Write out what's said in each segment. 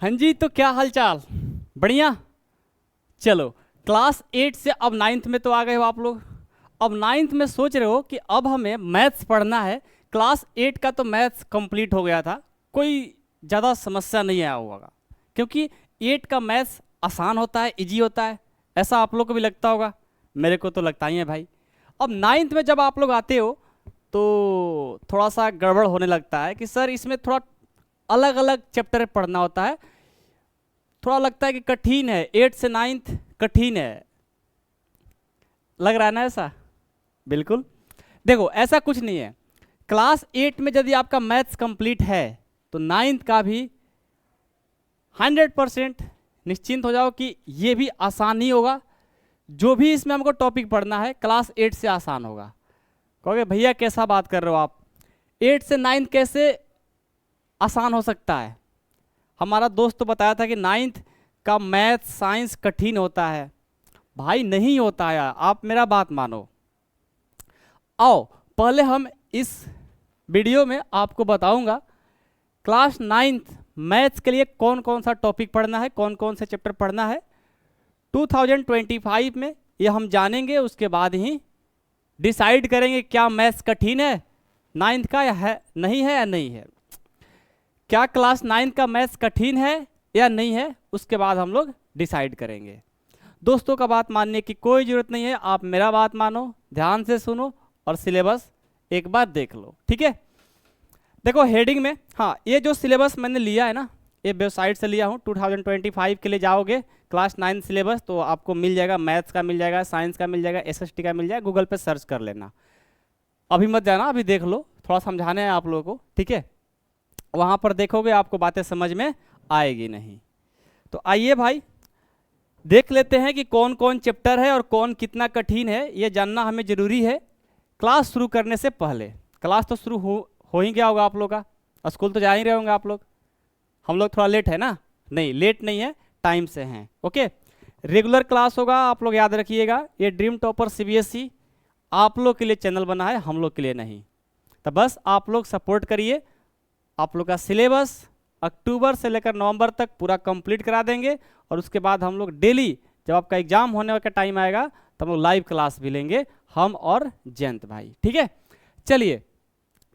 हाँ जी, तो क्या हालचाल? बढ़िया। चलो, क्लास 8 से अब 9th में तो आ गए हो आप लोग। अब 9th में सोच रहे हो कि अब हमें मैथ्स पढ़ना है। क्लास 8 का तो मैथ्स कंप्लीट हो गया था, कोई ज़्यादा समस्या नहीं आया होगा, क्योंकि 8 का मैथ्स आसान होता है, इजी होता है। ऐसा आप लोग को भी लगता होगा, मेरे को तो लगता ही है भाई। अब 9th में जब आप लोग आते हो तो थोड़ा सा गड़बड़ होने लगता है कि सर इसमें थोड़ा अलग अलग चैप्टर पढ़ना होता है। थोड़ा लगता है कि कठिन है, 8 से 9th कठिन है, लग रहा है ना ऐसा? बिल्कुल। देखो, ऐसा कुछ नहीं है। क्लास 8 में यदि आपका मैथ्स कंप्लीट है तो 9th का भी 100% निश्चिंत हो जाओ कि ये भी आसान ही होगा। जो भी इसमें हमको टॉपिक पढ़ना है क्लास 8 से आसान होगा। कहोगे भैया कैसा बात कर रहे हो आप, 8 से 9th कैसे आसान हो सकता है? हमारा दोस्त तो बताया था कि 9th का मैथ साइंस कठिन होता है। भाई नहीं होता है, आप मेरा बात मानो। आओ पहले हम इस वीडियो में आपको बताऊंगा क्लास 9th मैथ्स के लिए कौन कौन सा टॉपिक पढ़ना है, कौन कौन से चैप्टर पढ़ना है 2025 में, ये हम जानेंगे। उसके बाद ही डिसाइड करेंगे क्या मैथ्स कठिन है 9th का या है नहीं है या नहीं है, क्या क्लास 9th का मैथ्स कठिन है या नहीं है, उसके बाद हम लोग डिसाइड करेंगे। दोस्तों का बात मानने की कोई ज़रूरत नहीं है, आप मेरा बात मानो, ध्यान से सुनो और सिलेबस एक बार देख लो, ठीक है? देखो हेडिंग में, हाँ, ये जो सिलेबस मैंने लिया है ना, ये वेबसाइट से लिया हूँ। 2025 के लिए जाओगे क्लास 9 सिलेबस तो आपको मिल जाएगा, मैथ्स का मिल जाएगा, साइंस का मिल जाएगा, एसएसटी का मिल जाएगा। गूगल पे सर्च कर लेना, अभी मत जाना, अभी देख लो, थोड़ा समझाने हैं आप लोगों को, ठीक है? वहाँ पर देखोगे आपको बातें समझ में आएगी नहीं। तो आइए भाई देख लेते हैं कि कौन कौन चैप्टर है और कौन कितना कठिन है, ये जानना हमें ज़रूरी है क्लास शुरू करने से पहले। क्लास तो शुरू हो ही गया होगा आप लोग का, स्कूल तो जा ही रहे होंगे आप लोग। हम लोग थोड़ा लेट है ना? नहीं, लेट नहीं है, टाइम से हैं, ओके। रेगुलर क्लास होगा, आप लोग याद रखिएगा। ये ड्रीम टॉपर सीबीएसई आप लोग के लिए चैनल बना है, हम लोग के लिए नहीं। तो बस आप लोग सपोर्ट करिए, आप लोग का सिलेबस अक्टूबर से लेकर नवंबर तक पूरा कंप्लीट करा देंगे। और उसके बाद हम लोग डेली जब आपका एग्जाम होने का टाइम आएगा तो हम लोग लाइव क्लास भी लेंगे, हम और जयंत भाई, ठीक है? चलिए,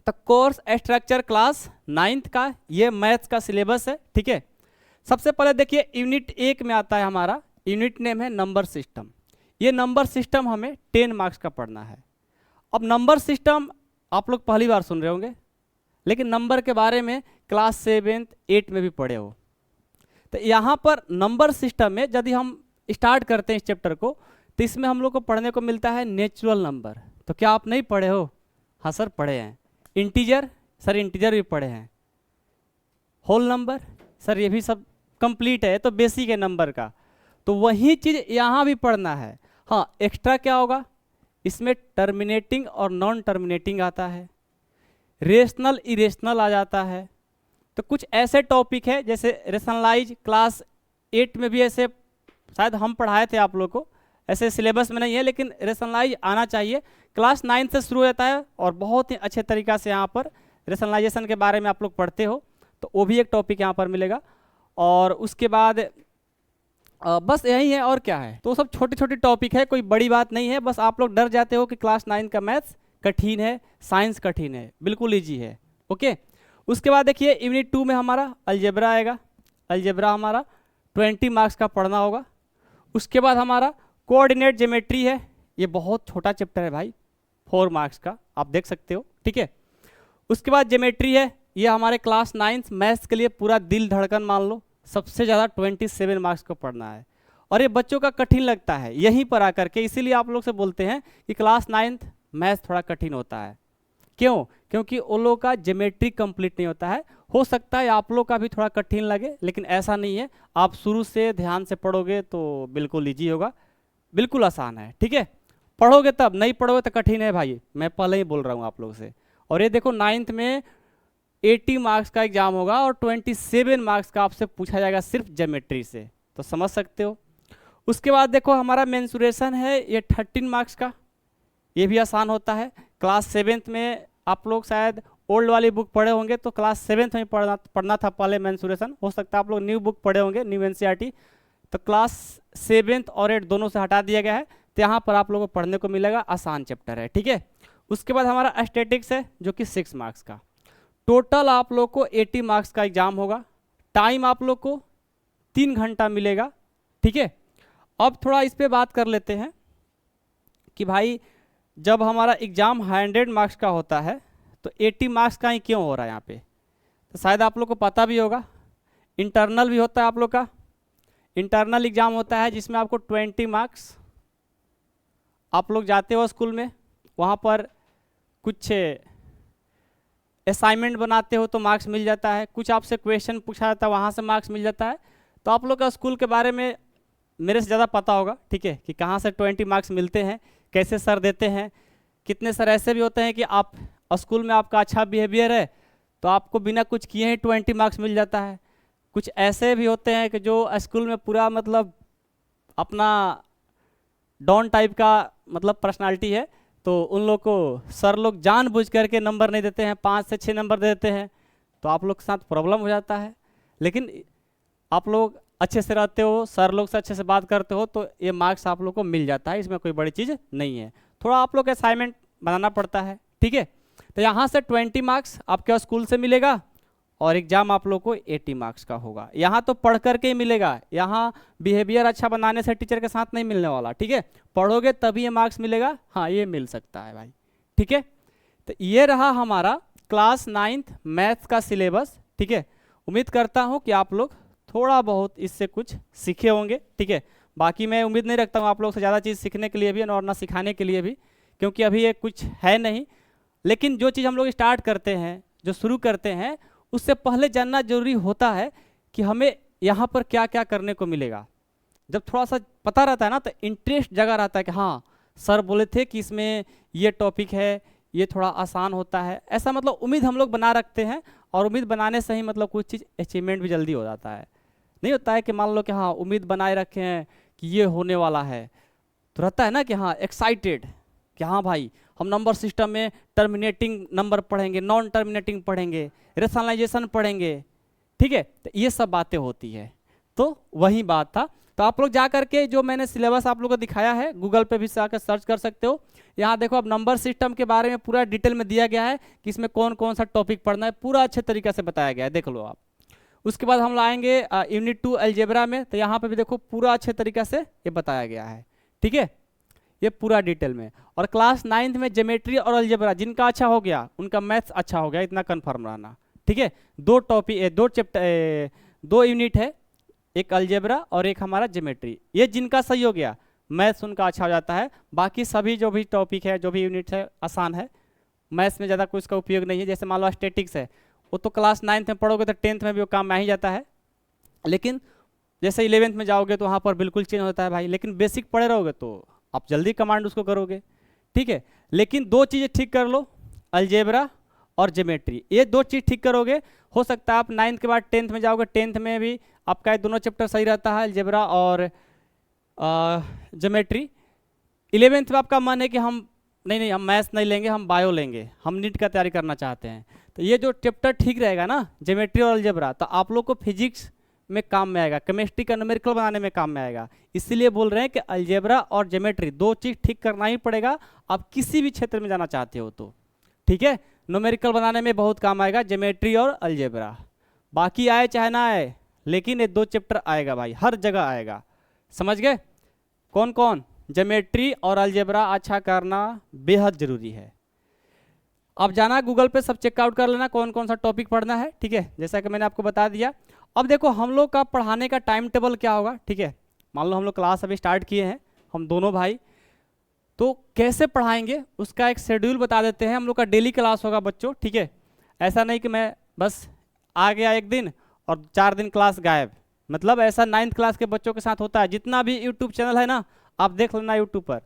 तो कोर्स स्ट्रक्चर क्लास 9th का ये मैथ्स का सिलेबस है, ठीक है? सबसे पहले देखिए यूनिट 1 में आता है हमारा, यूनिट नेम है नंबर सिस्टम। ये नंबर सिस्टम हमें 10 मार्क्स का पढ़ना है। अब नंबर सिस्टम आप लोग पहली बार सुन रहे होंगे, लेकिन नंबर के बारे में क्लास 7th 8 में भी पढ़े हो। तो यहाँ पर नंबर सिस्टम में यदि हम स्टार्ट करते हैं इस चैप्टर को, तो इसमें हम लोग को पढ़ने को मिलता है नेचुरल नंबर। तो क्या आप नहीं पढ़े हो? हाँ सर पढ़े हैं। इंटीजर, सर इंटीजर भी पढ़े हैं। होल नंबर, सर ये भी सब कंप्लीट है, तो बेसिक है नंबर का। तो वही चीज़ यहाँ भी पढ़ना है। हाँ, एक्स्ट्रा क्या होगा इसमें? टर्मिनेटिंग और नॉन टर्मिनेटिंग आता है, रेशनल इरेशनल आ जाता है। तो कुछ ऐसे टॉपिक है जैसे रेशनलाइज, क्लास 8 में भी ऐसे शायद हम पढ़ाए थे आप लोग को, ऐसे सिलेबस में नहीं है, लेकिन रेशनलाइज आना चाहिए। क्लास 9 से शुरू होता है और बहुत ही अच्छे तरीक़ा से यहाँ पर रेशनलाइजेशन के बारे में आप लोग पढ़ते हो, तो वो भी एक टॉपिक यहाँ पर मिलेगा। और उसके बाद बस यही है, और क्या है? तो सब छोटी छोटी टॉपिक है, कोई बड़ी बात नहीं है। बस आप लोग डर जाते हो कि क्लास 9 का मैथ्स कठिन है, साइंस कठिन है, बिल्कुल ईजी है, ओके। उसके बाद देखिए यूनिट 2 में हमारा अलजेब्रा आएगा। अलजेब्रा हमारा 20 मार्क्स का पढ़ना होगा। उसके बाद हमारा कोऑर्डिनेट ज्योमेट्री है, ये बहुत छोटा चैप्टर है भाई, 4 मार्क्स का, आप देख सकते हो, ठीक है? उसके बाद ज्योमेट्री है, ये हमारे क्लास 9 मैथ्स के लिए पूरा दिल धड़कन मान लो, सबसे ज़्यादा 27 मार्क्स को पढ़ना है। और ये बच्चों का कठिन लगता है यहीं पर आकर के, इसीलिए आप लोग से बोलते हैं कि क्लास 9 मैथ्स थोड़ा कठिन होता है। क्यों? क्योंकि उन लोगों का ज्योमेट्री कंप्लीट नहीं होता है। हो सकता है आप लोग का भी थोड़ा कठिन लगे, लेकिन ऐसा नहीं है। आप शुरू से ध्यान से पढ़ोगे तो बिल्कुल ईजी होगा, बिल्कुल आसान है, ठीक है? पढ़ोगे तब, नहीं पढ़ोगे तो कठिन है भाई, मैं पहले ही बोल रहा हूँ आप लोग से। और ये देखो 9th में 80 मार्क्स का एग्जाम होगा और 27 मार्क्स का आपसे पूछा जाएगा सिर्फ ज्योमेट्री से, तो समझ सकते हो। उसके बाद देखो हमारा मेंसुरेशन है, ये 13 मार्क्स का, ये भी आसान होता है। क्लास 7th में आप लोग शायद ओल्ड वाली बुक पढ़े होंगे तो क्लास 7th में पढ़ना था पहले मेंसुरेशन। हो सकता है आप लोग न्यू बुक पढ़े होंगे, न्यू एनसीईआरटी, तो क्लास 7th और 8 दोनों से हटा दिया गया है। तो यहाँ पर आप लोगों को पढ़ने को मिलेगा, आसान चैप्टर है, ठीक है। उसके बाद हमारा स्टैटिक्स है जो कि 6 मार्क्स का। टोटल आप लोग को 80 मार्क्स का एग्जाम होगा। टाइम आप लोग को 3 घंटा मिलेगा, ठीक है। अब थोड़ा इस पे बात कर लेते हैं कि भाई जब हमारा एग्जाम 100 मार्क्स का होता है तो 80 मार्क्स का ही क्यों हो रहा है यहाँ पे, तो शायद आप लोग को पता भी होगा। इंटरनल भी होता है आप लोग का, इंटरनल एग्जाम होता है जिसमें आपको 20 मार्क्स, आप लोग जाते हो स्कूल में, वहाँ पर कुछ असाइनमेंट बनाते हो तो मार्क्स मिल जाता है, कुछ आपसे क्वेश्चन पूछा जाता है वहाँ से मार्क्स मिल जाता है। तो आप लोग का स्कूल के बारे में मेरे से ज़्यादा पता होगा, ठीक है, कि कहाँ से 20 मार्क्स मिलते हैं, कैसे सर देते हैं। कितने सर ऐसे भी होते हैं कि आप स्कूल में आपका अच्छा बिहेवियर है तो आपको बिना कुछ किए ही 20 मार्क्स मिल जाता है। कुछ ऐसे भी होते हैं कि जो स्कूल में पूरा मतलब अपना डॉन टाइप का मतलब पर्सनालिटी है, तो उन लोग को सर लोग जानबूझ करके नंबर नहीं देते हैं, 5 से 6 नंबर दे देते हैं, तो आप लोग के साथ प्रॉब्लम हो जाता है। लेकिन आप लोग अच्छे से रहते हो, सर लोग से अच्छे से बात करते हो तो ये मार्क्स आप लोग को मिल जाता है, इसमें कोई बड़ी चीज़ नहीं है। थोड़ा आप लोग का असाइनमेंट बनाना पड़ता है, ठीक है। तो यहाँ से 20 मार्क्स आपके स्कूल से मिलेगा और एग्जाम आप लोग को 80 मार्क्स का होगा। यहाँ तो पढ़ करके ही मिलेगा, यहाँ बिहेवियर अच्छा बनाने से टीचर के साथ नहीं मिलने वाला, ठीक है। पढ़ोगे तभी ये मार्क्स मिलेगा, हाँ ये मिल सकता है भाई, ठीक है। तो ये रहा हमारा क्लास 9th मैथ्स का सिलेबस, ठीक है। उम्मीद करता हूँ कि आप लोग थोड़ा बहुत इससे कुछ सीखे होंगे, ठीक है। बाकी मैं उम्मीद नहीं रखता हूँ आप लोग से ज़्यादा चीज़ सीखने के लिए भी और ना सिखाने के लिए भी, क्योंकि अभी ये कुछ है नहीं। लेकिन जो चीज़ हम लोग स्टार्ट करते हैं, जो शुरू करते हैं, उससे पहले जानना जरूरी होता है कि हमें यहाँ पर क्या क्या करने को मिलेगा। जब थोड़ा सा पता रहता है ना तो इंटरेस्ट जगा रहता है कि हाँ सर बोले थे कि इसमें ये टॉपिक है, ये थोड़ा आसान होता है, ऐसा मतलब उम्मीद हम लोग बना रखते हैं। और उम्मीद बनाने से ही मतलब कुछ चीज़ अचीवमेंट भी जल्दी हो जाता है। नहीं होता है कि मान लो कि हाँ उम्मीद बनाए रखे हैं कि ये होने वाला है, तो रहता है ना कि हाँ एक्साइटेड कि हाँ भाई हम नंबर सिस्टम में टर्मिनेटिंग नंबर पढ़ेंगे, नॉन टर्मिनेटिंग पढ़ेंगे, रेशनलाइजेशन पढ़ेंगे, ठीक है। तो ये सब बातें होती है, तो वही बात था। तो आप लोग जा करके जो मैंने सिलेबस आप लोगों को दिखाया है गूगल पे भी जाकर सर्च कर सकते हो। यहाँ देखो अब नंबर सिस्टम के बारे में पूरा डिटेल में दिया गया है कि इसमें कौन कौन सा टॉपिक पढ़ना है, पूरा अच्छे तरीके से बताया गया है, देख लो आप। उसके बाद हम लाएंगे यूनिट 2 अलजेब्रा में, तो यहाँ पे भी देखो पूरा अच्छे तरीके से ये बताया गया है, ठीक है, ये पूरा डिटेल में। और क्लास 9th में ज्योमेट्री और अलजेब्रा जिनका अच्छा हो गया उनका मैथ्स अच्छा हो गया, इतना कन्फर्म रहना, ठीक है। 2 टॉपिक 2 चैप्टर 2 यूनिट है, एक अलजेब्रा और एक हमारा ज्योमेट्री, ये जिनका सही हो गया मैथ्स उनका अच्छा हो जाता है। बाकी सभी जो भी टॉपिक है, जो भी यूनिट है, आसान है, मैथ्स में ज़्यादा कुछ इसका उपयोग नहीं है। जैसे मान लो स्टैटिक्स है, वो तो क्लास 9th में पढ़ोगे तो 10th में भी वो काम में आ ही जाता है। लेकिन जैसे 11th में जाओगे तो वहाँ पर बिल्कुल चेंज होता है भाई, लेकिन बेसिक पढ़े रहोगे तो आप जल्दी कमांड उसको करोगे, ठीक है। लेकिन 2 चीज़ें ठीक कर लो, अलजेब्रा और ज्योमेट्री, ये 2 चीज़ ठीक करोगे, हो सकता है आप 9th के बाद 10th में जाओगे, 10th में भी आपका ये दोनों चैप्टर सही रहता है, अलजेब्रा और ज्योमेट्री। 11th में आपका मन है कि हम नहीं हम मैथ्स नहीं लेंगे, हम बायो लेंगे, हम नीट का तैयारी करना चाहते हैं, तो ये जो चैप्टर ठीक रहेगा ना ज्योमेट्री और अलजेब्रा, तो आप लोग को फिजिक्स में काम में आएगा, केमिस्ट्री का न्यूमेरिकल बनाने में काम में आएगा। इसीलिए बोल रहे हैं कि अलजेब्रा और ज्योमेट्री 2 चीज़ ठीक करना ही पड़ेगा, आप किसी भी क्षेत्र में जाना चाहते हो तो, ठीक है। न्यूमेरिकल बनाने में बहुत काम आएगा ज्योमेट्री और अलजेब्रा, बाकी आए चाहे ना आए, लेकिन ये 2 चैप्टर आएगा भाई, हर जगह आएगा, समझ गए। कौन कौन, ज्योमेट्री और अलजेब्रा अच्छा करना बेहद जरूरी है। अब जाना गूगल पे सब चेकआउट कर लेना कौन कौन सा टॉपिक पढ़ना है, ठीक है, जैसा कि मैंने आपको बता दिया। अब देखो हम लोग का पढ़ाने का टाइम टेबल क्या होगा, ठीक है। मान लो हम लोग क्लास अभी स्टार्ट किए हैं, हम दोनों भाई, तो कैसे पढ़ाएंगे उसका एक शेड्यूल बता देते हैं। हम लोग का डेली क्लास होगा बच्चों, ठीक है। ऐसा नहीं कि मैं बस आ गया एक दिन और 4 दिन क्लास गायब, मतलब ऐसा 9th क्लास के बच्चों के साथ होता है। जितना भी यूट्यूब चैनल है ना, आप देख लेना यूट्यूब पर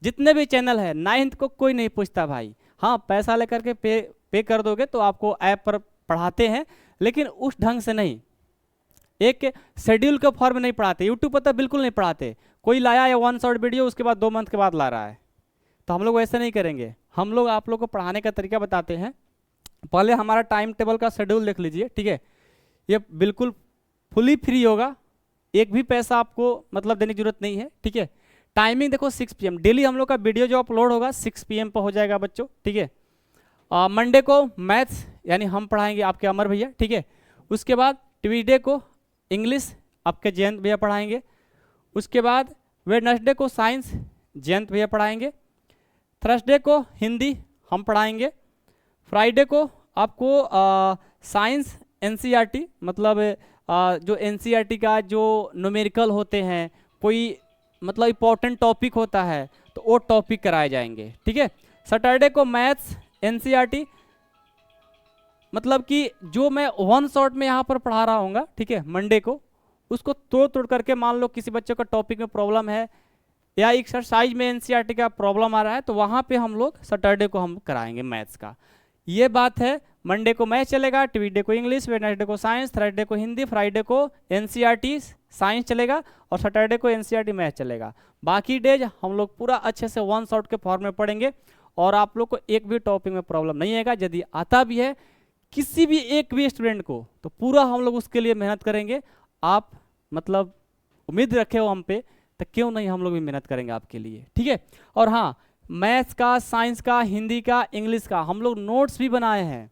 जितने भी चैनल है, 9th को कोई नहीं पूछता भाई। हाँ पैसा लेकर के पे कर दोगे तो आपको ऐप पर पढ़ाते हैं, लेकिन उस ढंग से नहीं, एक शेड्यूल के फॉर्म में नहीं पढ़ाते। यूट्यूब पर तो बिल्कुल नहीं पढ़ाते, कोई लाया या 1 शॉर्ट वीडियो उसके बाद 2 मंथ के बाद ला रहा है, तो हम लोग वैसे नहीं करेंगे। हम लोग आप लोग को पढ़ाने का तरीका बताते हैं पहले हमारा टाइम टेबल का शेड्यूल देख लीजिए, ठीक है। ये बिल्कुल फुली फ्री होगा, एक भी पैसा आपको मतलब देने की जरूरत नहीं है, ठीक है। टाइमिंग देखो 6 PM डेली हम लोग का वीडियो जो अपलोड होगा 6 PM पर हो जाएगा बच्चों, ठीक है। मंडे को मैथ्स यानी हम पढ़ाएंगे आपके अमर भैया, ठीक है। उसके बाद ट्यूसडे को इंग्लिश आपके जयंत भैया पढ़ाएंगे। उसके बाद वेडनेसडे को साइंस जयंत भैया पढ़ाएंगे। थर्सडे को हिंदी हम पढ़ाएंगे। फ्राइडे को आपको साइंस NCERT मतलब जो NCERT का जो न्यूमेरिकल होते हैं, कोई मतलब इम्पोर्टेंट टॉपिक होता है तो वो टॉपिक कराए जाएंगे, ठीक है। सैटरडे को मैथ्स NCERT मतलब कि जो मैं वन शॉट में यहाँ पर पढ़ा रहा हूँ, ठीक है, मंडे को उसको तोड़ तोड़ करके, मान लो किसी बच्चे का टॉपिक में प्रॉब्लम है या एक्सरसाइज में NCERT का प्रॉब्लम आ रहा है तो वहाँ पे हम लोग सैटरडे को हम कराएंगे मैथ्स का। ये बात है, मंडे को मैथ्स चलेगा, ट्यूसडे को इंग्लिश, वेडनेसडे को साइंस, थर्सडे को हिंदी, फ्राइडे को NCERT साइंस चलेगा और सैटरडे को NCERT मैथ्स चलेगा। बाकी डेज हम लोग पूरा अच्छे से वन शॉट के फॉर्म में पढ़ेंगे और आप लोग को एक भी टॉपिक में प्रॉब्लम नहीं आएगा। यदि आता भी है किसी भी एक भी स्टूडेंट को तो पूरा हम लोग उसके लिए मेहनत करेंगे। आप मतलब उम्मीद रखे हो हम पे तो क्यों नहीं हम लोग भी मेहनत करेंगे आपके लिए, ठीक है। और हाँ, मैथ्स का, साइंस का, हिंदी का, इंग्लिश का हम लोग नोट्स भी बनाए हैं।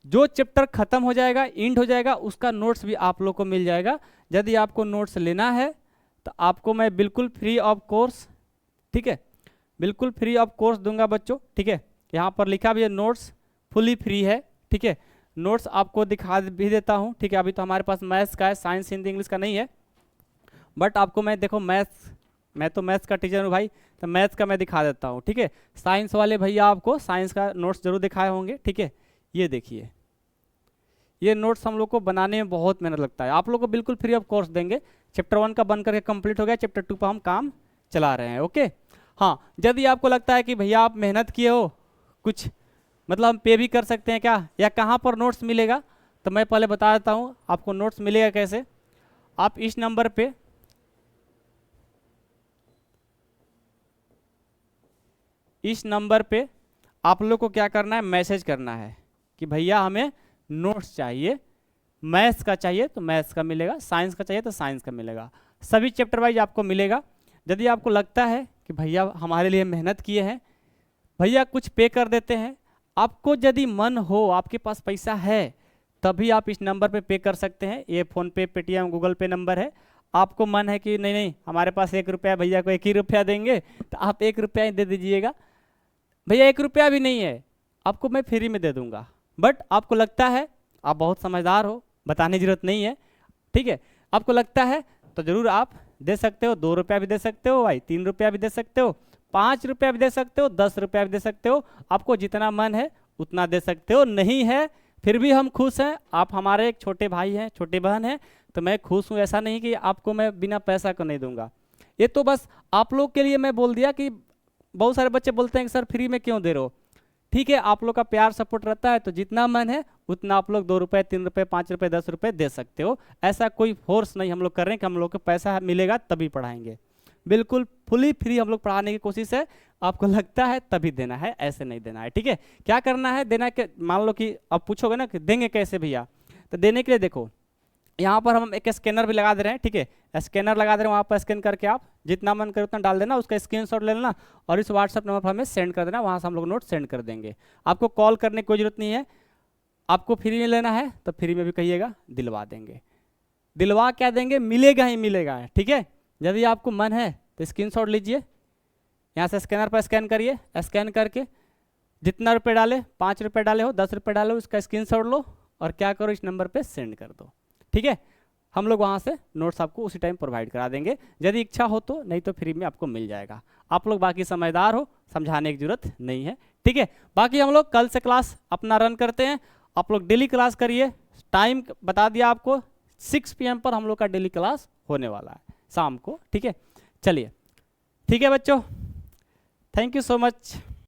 जो चैप्टर खत्म हो जाएगा, इंड हो जाएगा, उसका नोट्स भी आप लोग को मिल जाएगा। यदि आपको नोट्स लेना है तो आपको मैं बिल्कुल फ्री ऑफ कोर्स, ठीक है, बिल्कुल फ्री ऑफ कोर्स दूंगा बच्चों, ठीक है। यहाँ पर लिखा भी है नोट्स फुली फ्री है, ठीक है। नोट्स आपको दिखा भी देता हूँ, ठीक है। अभी तो हमारे पास मैथ्स का है, साइंस हिंदी इंग्लिश का नहीं है, बट आपको मैं देखो मैथ्स, मैं तो मैथ्स का टीचर हूँ भाई, तो मैथ्स का मैं दिखा देता हूँ, ठीक है। साइंस वाले भैया आपको साइंस का नोट्स जरूर दिखाए होंगे, ठीक है। ये देखिए, ये नोट्स हम लोग को बनाने में बहुत मेहनत लगता है, आप लोग को बिल्कुल फ्री ऑफ कोर्स देंगे। चैप्टर 1 का बन करके कंप्लीट हो गया, चैप्टर 2 पर हम काम चला रहे हैं, ओके। हाँ, यदि आपको लगता है कि भैया आप मेहनत किए हो, कुछ मतलब हम पे भी कर सकते हैं क्या, या कहाँ पर नोट्स मिलेगा, तो मैं पहले बता देता हूँ आपको नोट्स मिलेगा कैसे। आप इस नंबर पे आप लोग को क्या करना है, मैसेज करना है कि भैया हमें नोट्स चाहिए, मैथ्स का चाहिए तो मैथ्स का मिलेगा, साइंस का चाहिए तो साइंस का मिलेगा, सभी चैप्टर वाइज आपको मिलेगा। यदि आपको लगता है कि भैया हमारे लिए मेहनत किए हैं, भैया कुछ पे कर देते हैं, आपको यदि मन हो, आपके पास पैसा है, तभी आप इस नंबर पे पे कर सकते हैं। ये फ़ोनपे, पेटीएम, गूगल पे नंबर है। आपको मन है कि नहीं नहीं हमारे पास 1 रुपया, भैया को 1 ही रुपया देंगे, तो आप 1 रुपया ही दे दीजिएगा। भैया 1 रुपया भी नहीं है, आपको मैं फ्री में दे दूंगा, बट आपको लगता है, आप बहुत समझदार हो, बताने की जरूरत नहीं है, ठीक है। आपको लगता है तो ज़रूर आप दे सकते हो, 2 रुपया भी दे सकते हो भाई, 3 रुपया भी दे सकते हो, 5 रुपया भी दे सकते हो, 10 रुपया भी दे सकते हो, आपको जितना मन है उतना दे सकते हो। नहीं है फिर भी हम खुश हैं, आप हमारे एक छोटे भाई हैं, छोटे बहन हैं, तो मैं खुश हूँ। ऐसा नहीं कि आपको मैं बिना पैसा को नहीं दूंगा, ये तो बस आप लोग के लिए मैं बोल दिया। कि बहुत सारे बच्चे बोलते हैं कि सर फ्री में क्यों दे रहे हो, ठीक है, आप लोग का प्यार सपोर्ट रहता है तो जितना मन है उतना आप लोग 2 रुपये, 3 रुपये, 5 रुपये, 10 रुपये दे सकते हो। ऐसा कोई फोर्स नहीं हम लोग कर रहे हैं कि हम लोग को पैसा मिलेगा तभी पढ़ाएंगे, बिल्कुल फुली फ्री हम लोग पढ़ाने की कोशिश है। आपको लगता है तभी देना है, ऐसे नहीं देना है, ठीक है। क्या करना है, देना है, मान लो कि आप पूछोगे ना कि देंगे कैसे भैया, तो देने के लिए देखो यहाँ पर हम एक स्कैनर भी लगा दे रहे हैं, ठीक है। स्कैनर लगा दे रहे हैं, वहाँ पर स्कैन करके आप जितना मन करे उतना डाल देना, उसका स्क्रीनशॉट ले लेना और इस व्हाट्सएप नंबर पर हमें सेंड कर देना, वहाँ से हम लोग नोट सेंड कर देंगे। आपको कॉल करने की कोई जरूरत नहीं है, आपको फ्री में लेना है तो फ्री में भी कहिएगा, दिलवा देंगे। दिलवा क्या देंगे, मिलेगा ही मिलेगा, ठीक है। यदि आपको मन है तो स्क्रीनशॉट लीजिए, यहाँ से स्कैनर पर स्कैन करिए, स्कैन करके जितना रुपये डाले, 5 रुपये डाले हो, 10 रुपये डाले हो, उसका स्क्रीनशॉट लो और क्या करो, इस नंबर पे सेंड कर दो, ठीक है। हम लोग वहाँ से नोट्स आपको उसी टाइम प्रोवाइड करा देंगे, यदि इच्छा हो तो, नहीं तो फ्री में आपको मिल जाएगा। आप लोग बाकी समझदार हो, समझाने की जरूरत नहीं है, ठीक है। बाकी हम लोग कल से क्लास अपना रन करते हैं, आप लोग डेली क्लास करिए। टाइम बता दिया आपको, 6 PM पर हम लोग का डेली क्लास होने वाला है शाम को, ठीक है। चलिए ठीक है बच्चों, थैंक यू सो मच।